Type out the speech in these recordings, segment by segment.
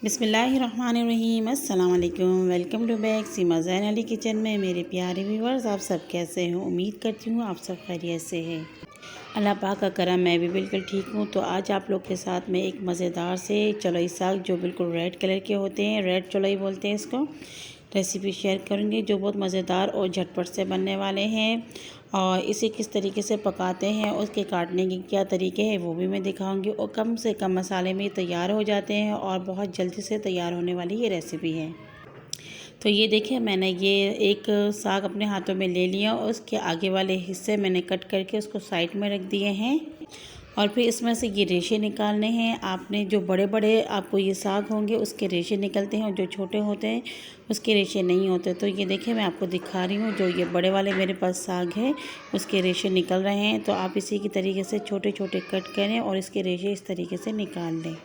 बिस्मिल्लाहिर्रहमानिर्रहीम। अस्सलाम वालेकुम। Welcome to back Seema Zain Ali kitchen में। मेरे प्यारे व्यूवर्स, आप सब कैसे हो? उम्मीद करती हूँ आप सब खैरियत से हैं। अल्लाह पाक का करम, मैं भी बिल्कुल ठीक हूँ। तो आज आप लोग के साथ में एक मज़ेदार से चौलाई साग, जो बिल्कुल रेड कलर के होते हैं, रेड चौलाई बोलते हैं इसको, रेसिपी शेयर करूँगी जो बहुत मज़ेदार और झटपट से बनने वाले हैं। और इसे किस तरीके से पकाते हैं, उसके काटने के क्या तरीके हैं वो भी मैं दिखाऊंगी। और कम से कम मसाले में तैयार हो जाते हैं और बहुत जल्दी से तैयार होने वाली ये रेसिपी है। तो ये देखिए, मैंने ये एक साग अपने हाथों में ले लिया और उसके आगे वाले हिस्से मैंने कट करके उसको साइड में रख दिए हैं। और फिर इसमें से ये रेशे निकालने हैं आपने। जो बड़े बड़े आपको ये साग होंगे उसके रेशे निकलते हैं, और जो छोटे होते हैं उसके रेशे नहीं होते। तो ये देखिए, मैं आपको दिखा रही हूँ, जो ये बड़े वाले मेरे पास साग है उसके रेशे निकल रहे हैं। तो आप इसी की तरीके से छोटे छोटे कट करें और इसके रेशे इस तरीके से निकाल लें।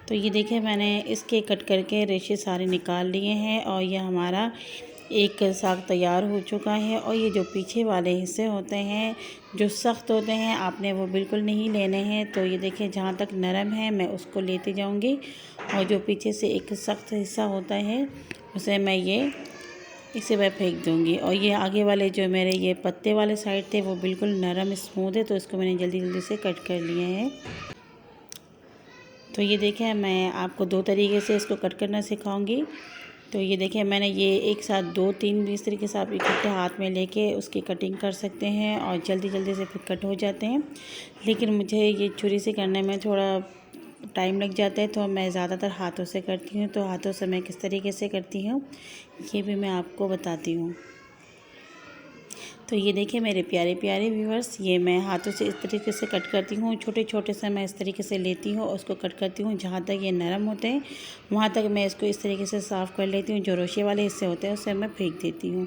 तो ये देखिए, मैंने इसके कट करके रेशे सारे निकाल लिए हैं और ये हमारा एक साग तैयार हो चुका है। और ये जो पीछे वाले हिस्से होते हैं जो सख्त होते हैं, आपने वो बिल्कुल नहीं लेने हैं। तो ये देखिए, जहाँ तक नरम है मैं उसको लेती जाऊंगी, और जो पीछे से एक सख्त हिस्सा होता है उसे इसे मैं फेंक दूंगी। और ये आगे वाले जो मेरे ये पत्ते वाले साइड थे वो बिल्कुल नरम स्मूथ है, तो इसको मैंने जल्दी जल्दी से कट कर लिए हैं। तो ये देखिए, मैं आपको दो तरीके से इसको कट करना सिखाऊंगी। तो ये देखिए, मैंने ये एक साथ दो तीन इस तरीके से आप इकट्ठे हाथ में लेके उसकी कटिंग कर सकते हैं और जल्दी जल्दी से फिर कट हो जाते हैं। लेकिन मुझे ये छुरी से करने में थोड़ा टाइम लग जाता है, तो मैं ज़्यादातर हाथों से करती हूँ। तो हाथों से मैं किस तरीके से करती हूँ ये भी मैं आपको बताती हूँ। तो ये देखिए मेरे प्यारे प्यारे व्यूअर्स, ये मैं हाथों से इस तरीके से कट करती हूँ। छोटे छोटे से मैं इस तरीके से लेती हूँ और उसको कट करती हूँ। जहाँ तक ये नरम होते हैं वहाँ तक मैं इसको इस तरीके से साफ़ कर लेती हूँ। जो रोशे वाले हिस्से होते हैं उसे मैं फेंक देती हूँ।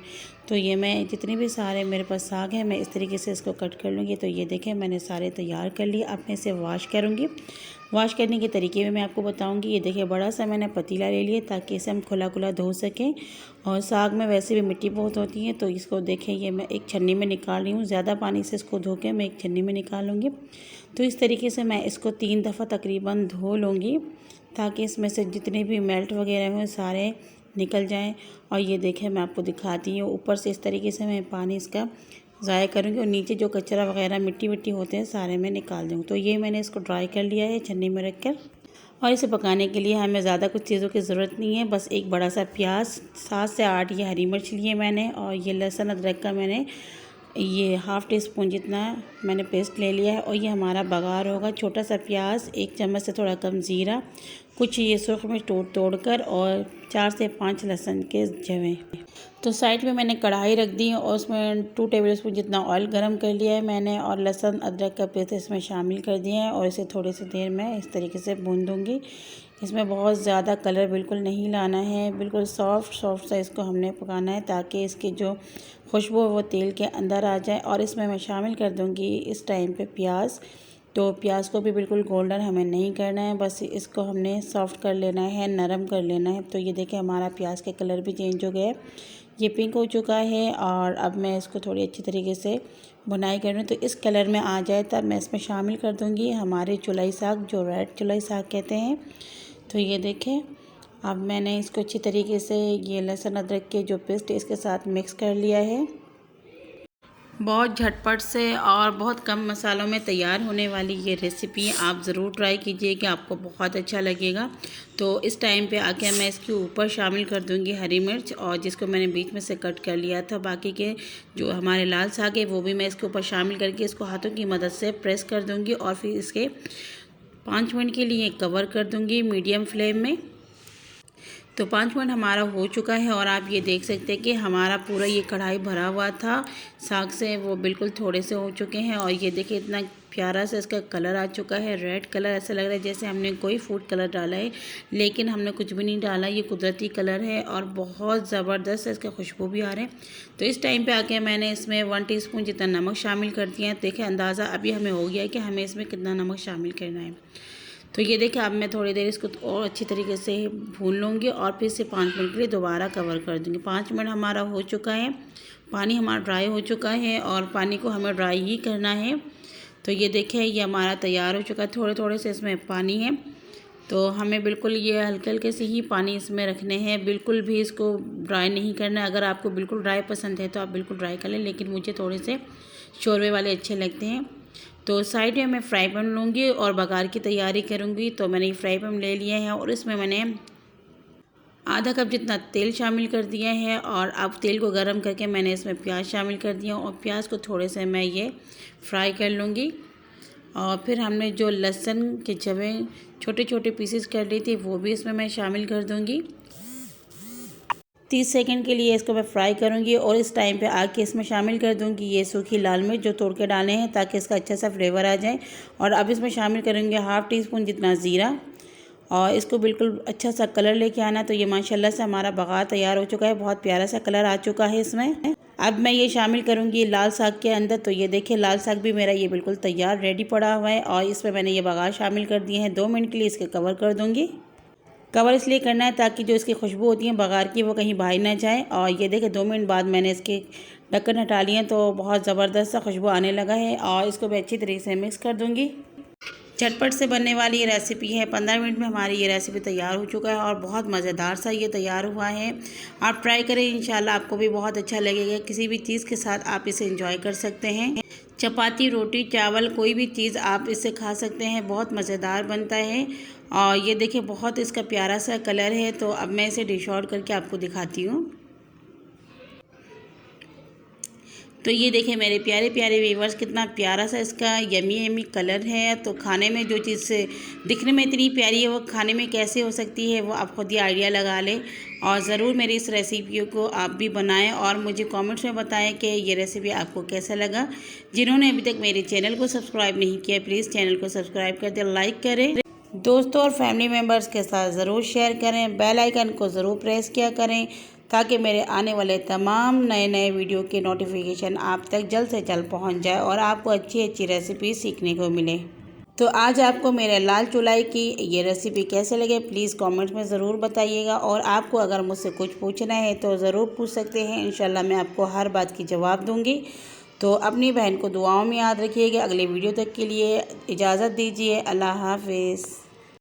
तो ये मैं जितने भी सारे मेरे पास साग हैं मैं इस तरीके से इसको कट कर लूँगी। तो ये देखें, मैंने सारे तैयार कर लिए। अब मैं इसे वॉश करूँगी। वॉश करने के तरीके में मैं आपको बताऊंगी। ये देखिए, बड़ा सा मैंने पतीला ले लिया ताकि इसे हम खुला खुला धो सकें। और साग में वैसे भी मिट्टी बहुत होती है, तो इसको देखें, ये मैं एक छन्नी में निकाल रही हूँ। ज़्यादा पानी से इसको धो के मैं एक छन्नी में निकालूंगी। तो इस तरीके से मैं इसको 3 दफ़ा तकरीबन धो लूँगी ताकि इसमें से जितने भी मेल्ट वगैरह हैं सारे निकल जाएँ। और ये देखें, मैं आपको दिखाती हूँ, ऊपर से इस तरीके से मैं पानी इसका ज़ाया करूँगी और नीचे जो कचरा वगैरह मिट्टी विट्टी होते हैं सारे मैं निकाल दूँगी। तो ये मैंने इसको ड्राई कर लिया है छन्नी में रख कर। और इसे पकाने के लिए हमें ज़्यादा कुछ चीज़ों की ज़रूरत नहीं है। बस एक बड़ा सा प्याज, 7 से 8 ये हरी मिर्च लिए मैंने, और ये लहसुन अदरक का मैंने ये हाफ़ टी स्पून जितना मैंने पेस्ट ले लिया है। और ये हमारा बघार होगा। छोटा सा प्याज, 1 चम्मच से थोड़ा कम ज़ीरा, कुछ ये सुर्ख मिर्च तोड़ कर, और 4 से 5 लहसुन के जवें। तो साइड में मैंने कढ़ाई रख दी और उसमें 2 टेबलस्पून जितना ऑयल गरम कर लिया है मैंने, और लहसुन अदरक का पेस्ट इसमें शामिल कर दिया है। और इसे थोड़ी सी देर में इस तरीके से भून दूँगी। इसमें बहुत ज़्यादा कलर बिल्कुल नहीं लाना है, बिल्कुल सॉफ्ट सा इसको हमने पकाना है ताकि इसकी जो खुशबू है वो तेल के अंदर आ जाए। और इसमें मैं शामिल कर दूँगी इस टाइम पे प्याज। तो प्याज को भी बिल्कुल गोल्डन हमें नहीं करना है, बस इसको हमने सॉफ्ट कर लेना है, नरम कर लेना है। तो ये देखिए, हमारा प्याज का कलर भी चेंज हो गया है, ये पिंक हो चुका है। और अब मैं इसको थोड़ी अच्छी तरीके से भुनाई कर रही हूँ। तो इस कलर में आ जाए तब मैं इसमें शामिल कर दूँगी हमारे चौलाई साग, जो रेड चौलाई साग कहते हैं। तो ये देखें, अब मैंने इसको अच्छी तरीके से ये लहसुन अदरक के जो पेस्ट इसके साथ मिक्स कर लिया है। बहुत झटपट से और बहुत कम मसालों में तैयार होने वाली ये रेसिपी आप ज़रूर ट्राई कीजिएगा, आपको बहुत अच्छा लगेगा। तो इस टाइम पे आके मैं इसके ऊपर शामिल कर दूंगी हरी मिर्च, और जिसको मैंने बीच में से कट कर लिया था। बाकी के जो हमारे लाल साग है वो भी मैं इसके ऊपर शामिल करके इसको हाथों की मदद से प्रेस कर दूँगी। और फिर इसके 5 मिनट के लिए कवर कर दूँगी मीडियम फ्लेम में। तो 5 मिनट हमारा हो चुका है, और आप ये देख सकते हैं कि हमारा पूरा ये कढ़ाई भरा हुआ था साग से, वो बिल्कुल थोड़े से हो चुके हैं। और ये देखिए, इतना प्यारा सा इसका कलर आ चुका है, रेड कलर। ऐसा लग रहा है जैसे हमने कोई फूड कलर डाला है, लेकिन हमने कुछ भी नहीं डाला, ये कुदरती कलर है और बहुत ज़बरदस्त इसका खुशबू भी आ रहा है। तो इस टाइम पे आके मैंने इसमें 1 टीस्पून जितना नमक शामिल कर दिया है। देखिए, अंदाज़ा अभी हमें हो गया है कि हमें इसमें कितना नमक शामिल करना है। तो ये देखिए, अब मैं थोड़ी देर इसको और अच्छी तरीके से भून लूँगी और फिर से 5 मिनट के लिए दोबारा कवर कर दूँगी। 5 मिनट हमारा हो चुका है, पानी हमारा ड्राई हो चुका है, और पानी को हमें ड्राई ही करना है। तो ये देखें ये हमारा तैयार हो चुका है। थोड़े थोड़े से इसमें पानी है, तो हमें बिल्कुल ये हल्के हल्के से ही पानी इसमें रखने हैं, बिल्कुल भी इसको ड्राई नहीं करना है। अगर आपको बिल्कुल ड्राई पसंद है तो आप बिल्कुल ड्राई कर लें, लेकिन मुझे थोड़े से शोरबे वाले अच्छे लगते हैं। तो साइड में मैं फ्राई पैन लूँगी और बघार की तैयारी करूँगी। तो मैंने ये फ्राई पैन ले लिया है और इसमें मैंने आधा कप जितना तेल शामिल कर दिया है और अब तेल को गर्म करके मैंने इसमें प्याज शामिल कर दिया और प्याज को थोड़े से मैं ये फ्राई कर लूँगी। और फिर हमने जो लहसुन के जवे छोटे छोटे पीसेस कर ली थी वो भी इसमें मैं शामिल कर दूँगी। 30 सेकंड के लिए इसको मैं फ्राई करूँगी और इस टाइम पे आके इसमें शामिल कर दूँगी ये सूखी लाल मिर्च जो तोड़ के डाले हैं, ताकि इसका अच्छा सा फ्लेवर आ जाए। और अब इसमें शामिल करेंगे हाफ़ टी स्पून जितना ज़ीरा और इसको बिल्कुल अच्छा सा कलर लेके आना। तो ये माशाल्लाह से हमारा बघार तैयार हो चुका है, बहुत प्यारा सा कलर आ चुका है इसमें। अब मैं ये शामिल करूँगी लाल साग के अंदर। तो ये देखिए लाल साग भी मेरा ये बिल्कुल तैयार रेडी पड़ा हुआ है और इसमें मैंने ये बघार शामिल कर दिए हैं। 2 मिनट के लिए इसके कवर कर दूँगी। कवर इसलिए करना है ताकि जो इसकी खुशबू होती है बघार की वो कहीं बाहर ना जाए। और ये देखिए 2 मिनट बाद मैंने इसके ढक्कन हटा लिए तो बहुत ज़बरदस्त सा खुशबू आने लगा है और इसको मैं अच्छी तरीके से मिक्स कर दूँगी। झटपट से बनने वाली ये रेसिपी है। 15 मिनट में हमारी ये रेसिपी तैयार हो चुका है और बहुत मज़ेदार सा ये तैयार हुआ है। आप ट्राई करें, इंशाल्लाह आपको भी बहुत अच्छा लगेगा। किसी भी चीज़ के साथ आप इसे एंजॉय कर सकते हैं। चपाती, रोटी, चावल, कोई भी चीज़ आप इससे खा सकते हैं। बहुत मज़ेदार बनता है। और ये देखिए बहुत इसका प्यारा सा कलर है। तो अब मैं इसे डिश आउट करके आपको दिखाती हूँ। तो ये देखें मेरे प्यारे प्यारे व्यूअर्स, कितना प्यारा सा इसका यमी यमी कलर है। तो खाने में जो चीज़ दिखने में इतनी प्यारी है वो खाने में कैसे हो सकती है, वो आप खुद ही आइडिया लगा लें। और ज़रूर मेरी इस रेसिपी को आप भी बनाएं और मुझे कमेंट्स में बताएं कि ये रेसिपी आपको कैसा लगा। जिन्होंने अभी तक मेरे चैनल को सब्सक्राइब नहीं किया प्लीज़ चैनल को सब्सक्राइब कर दें, लाइक करें, दोस्तों और फैमिली मेम्बर्स के साथ ज़रूर शेयर करें, बेल आइकन को ज़रूर प्रेस किया करें ताकि मेरे आने वाले तमाम नए नए वीडियो के नोटिफिकेशन आप तक जल्द से जल्द पहुंच जाए और आपको अच्छी अच्छी रेसिपी सीखने को मिले। तो आज आपको मेरे लाल चुलाई की ये रेसिपी कैसे लगे प्लीज़ कमेंट्स में ज़रूर बताइएगा। और आपको अगर मुझसे कुछ पूछना है तो ज़रूर पूछ सकते हैं, इंशाल्लाह मैं आपको हर बात की जवाब दूँगी। तो अपनी बहन को दुआओं में याद रखिएगा। अगले वीडियो तक के लिए इजाज़त दीजिए। अल्लाह हाफ़िज़।